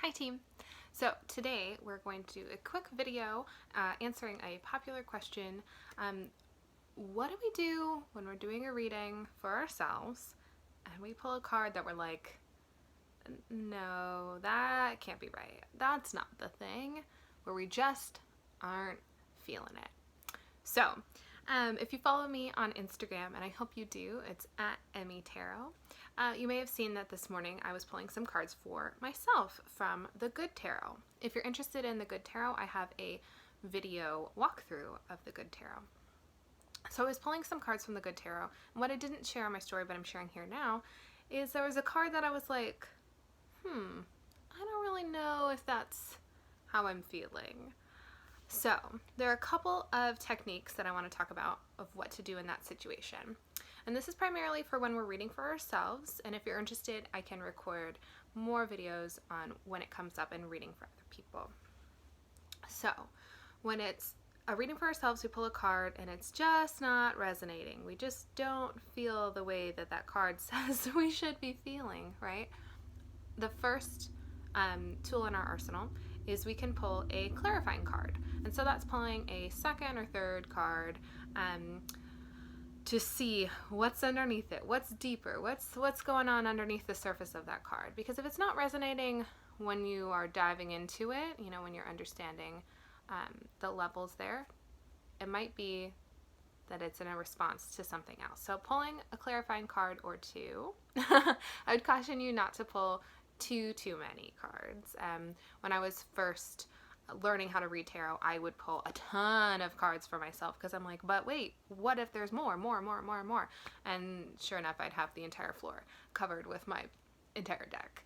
Hi team! So today we're going to do a quick video answering a popular question. What do we do when we're doing a reading for ourselves and we pull a card that we're like, no, that can't be right. That's not the thing, where we just aren't feeling it. So if you follow me on Instagram, and I hope you do, it's at Emmy Tarot. You may have seen that this morning I was pulling some cards for myself from the Good Tarot. If you're interested in the Good Tarot, I have a video walkthrough of the Good Tarot. So I was pulling some cards from the Good Tarot, and what I didn't share on my story, but I'm sharing here now, is there was a card that I was like, I don't really know if that's how I'm feeling. So there are a couple of techniques that I want to talk about of what to do in that situation. And this is primarily for when we're reading for ourselves. And if you're interested, I can record more videos on when it comes up and reading for other people. So when it's a reading for ourselves, we pull a card and it's just not resonating. We just don't feel the way that that card says we should be feeling, right? The first tool in our arsenal is we can pull a clarifying card. And so that's pulling a second or third card to see what's underneath it, what's deeper, what's going on underneath the surface of that card. Because if it's not resonating when you are diving into it, when you're understanding the levels there, it might be that it's in a response to something else. So pulling a clarifying card or two, I would caution you not to pull too many cards. When I was first learning how to read tarot, I would pull a ton of cards for myself because I'm like, but wait, what if there's more? And sure enough, I'd have the entire floor covered with my entire deck.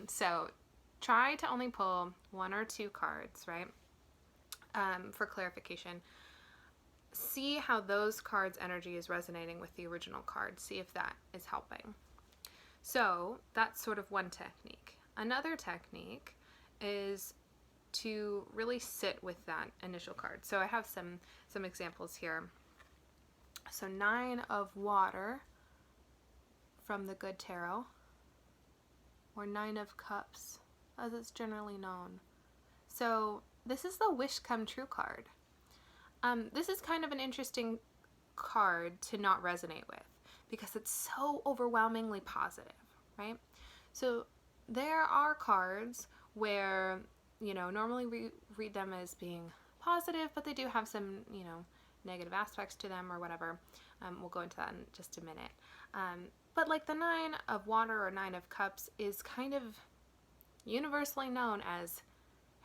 So try to only pull one or two cards, right? For clarification. See how those cards' energy is resonating with the original card. See if that is helping. So that's sort of one technique. Another technique is to really sit with that initial card. So I have some examples here. So 9 of Water from the Good Tarot, or 9 of Cups, as it's generally known. So this is the Wish Come True card. This is kind of an interesting card to not resonate with because it's so overwhelmingly positive, right? So there are cards where, normally we read them as being positive, but they do have some, negative aspects to them or whatever. We'll go into that in just a minute. But like the 9 of Water or 9 of Cups is kind of universally known as,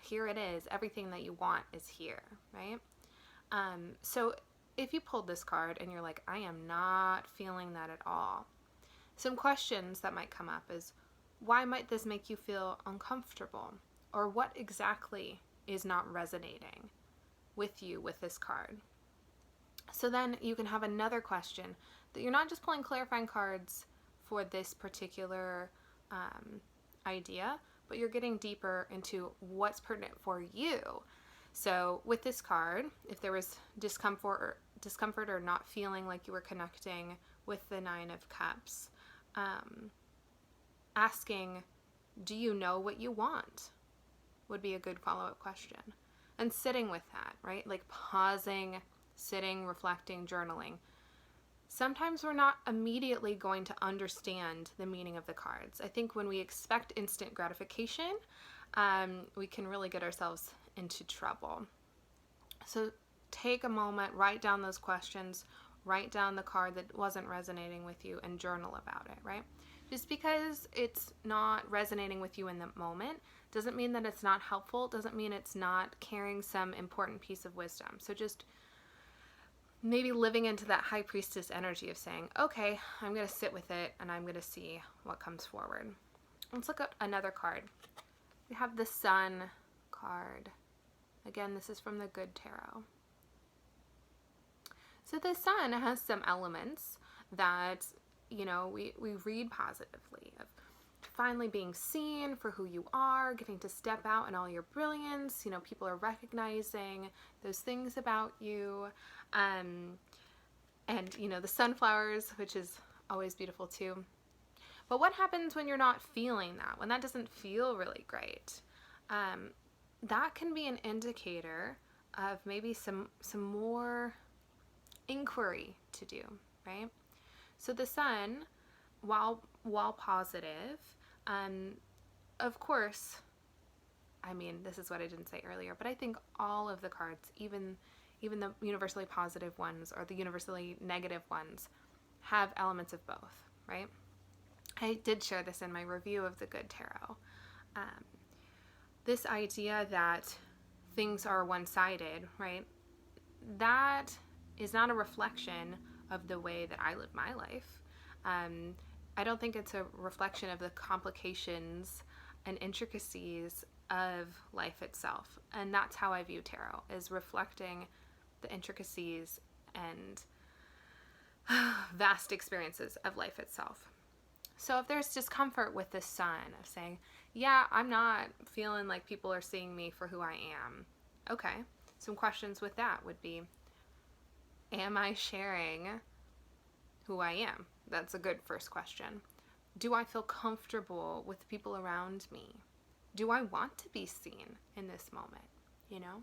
here it is, everything that you want is here, right? So if you pulled this card and you're like, I am not feeling that at all, some questions that might come up is, why might this make you feel uncomfortable? Or what exactly is not resonating with you with this card? So then you can have another question that you're not just pulling clarifying cards for this particular idea, but you're getting deeper into what's pertinent for you. So with this card, if there was discomfort or not feeling like you were connecting with the 9 of Cups, asking, do you know what you want, would be a good follow-up question. And sitting with that, right? Like pausing, sitting, reflecting, journaling. Sometimes we're not immediately going to understand the meaning of the cards. I think when we expect instant gratification, we can really get ourselves into trouble. So take a moment, write down those questions, write down the card that wasn't resonating with you, and journal about it, right? Just because it's not resonating with you in the moment doesn't mean that it's not helpful, doesn't mean it's not carrying some important piece of wisdom. So just maybe living into that high priestess energy of saying, okay, I'm going to sit with it and I'm going to see what comes forward. Let's look at another card. We have the Sun card. Again, this is from the Good Tarot. So the Sun has some elements that, we read positively, of finally being seen for who you are, getting to step out in all your brilliance. People are recognizing those things about you. And, the sunflowers, which is always beautiful too. But what happens when you're not feeling that, when that doesn't feel really great? That can be an indicator of maybe some more inquiry to do, right? So the Sun, while positive, of course, I mean, this is what I didn't say earlier, but I think all of the cards, even the universally positive ones or the universally negative ones, have elements of both, right? I did share this in my review of the Good Tarot. This idea that things are one-sided, right? That is not a reflection of the way that I live my life. I don't think it's a reflection of the complications and intricacies of life itself. And that's how I view tarot, is reflecting the intricacies and vast experiences of life itself. So if there's discomfort with the Sun of saying, yeah, I'm not feeling like people are seeing me for who I am. Okay, some questions with that would be, am I sharing who I am? That's a good first question. Do I feel comfortable with the people around me? Do I want to be seen in this moment? You know?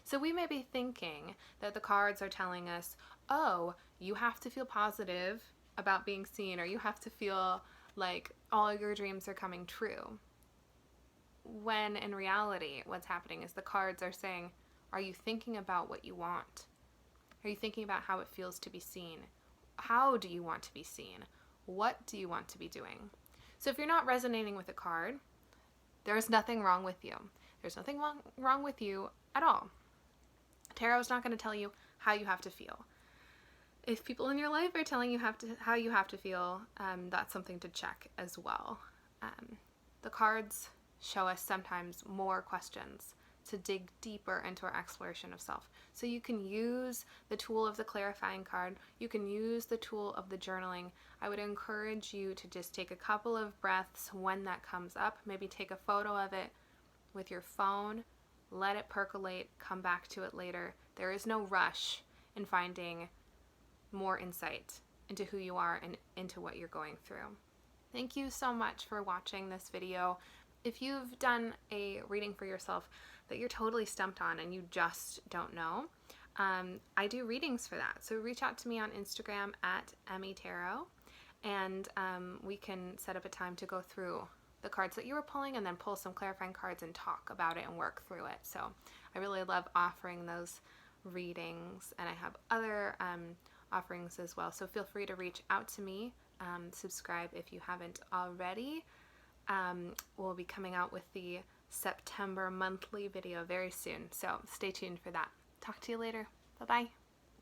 So we may be thinking that the cards are telling us, oh, you have to feel positive about being seen, or you have to feel like all your dreams are coming true. When in reality, what's happening is the cards are saying, are you thinking about what you want? Are you thinking about how it feels to be seen? How do you want to be seen? What do you want to be doing? So if you're not resonating with a card, there's nothing wrong with you. There's nothing wrong with you at all. Tarot is not going to tell you how you have to feel. If people in your life are telling you how you have to feel, that's something to check as well. The cards show us sometimes more questions to dig deeper into our exploration of self. So you can use the tool of the clarifying card. You can use the tool of the journaling. I would encourage you to just take a couple of breaths when that comes up. Maybe take a photo of it with your phone. Let it percolate. Come back to it later. There is no rush in finding more insight into who you are and into what you're going through. Thank you so much for watching this video. If you've done a reading for yourself that you're totally stumped on and you just don't know, I do readings for that. So reach out to me on Instagram at EmmieTarot, and we can set up a time to go through the cards that you were pulling and then pull some clarifying cards and talk about it and work through it. So I really love offering those readings, and I have other offerings as well. So feel free to reach out to me. Subscribe if you haven't already. We'll be coming out with the September monthly video very soon, so stay tuned for that. Talk to you later. Bye-bye.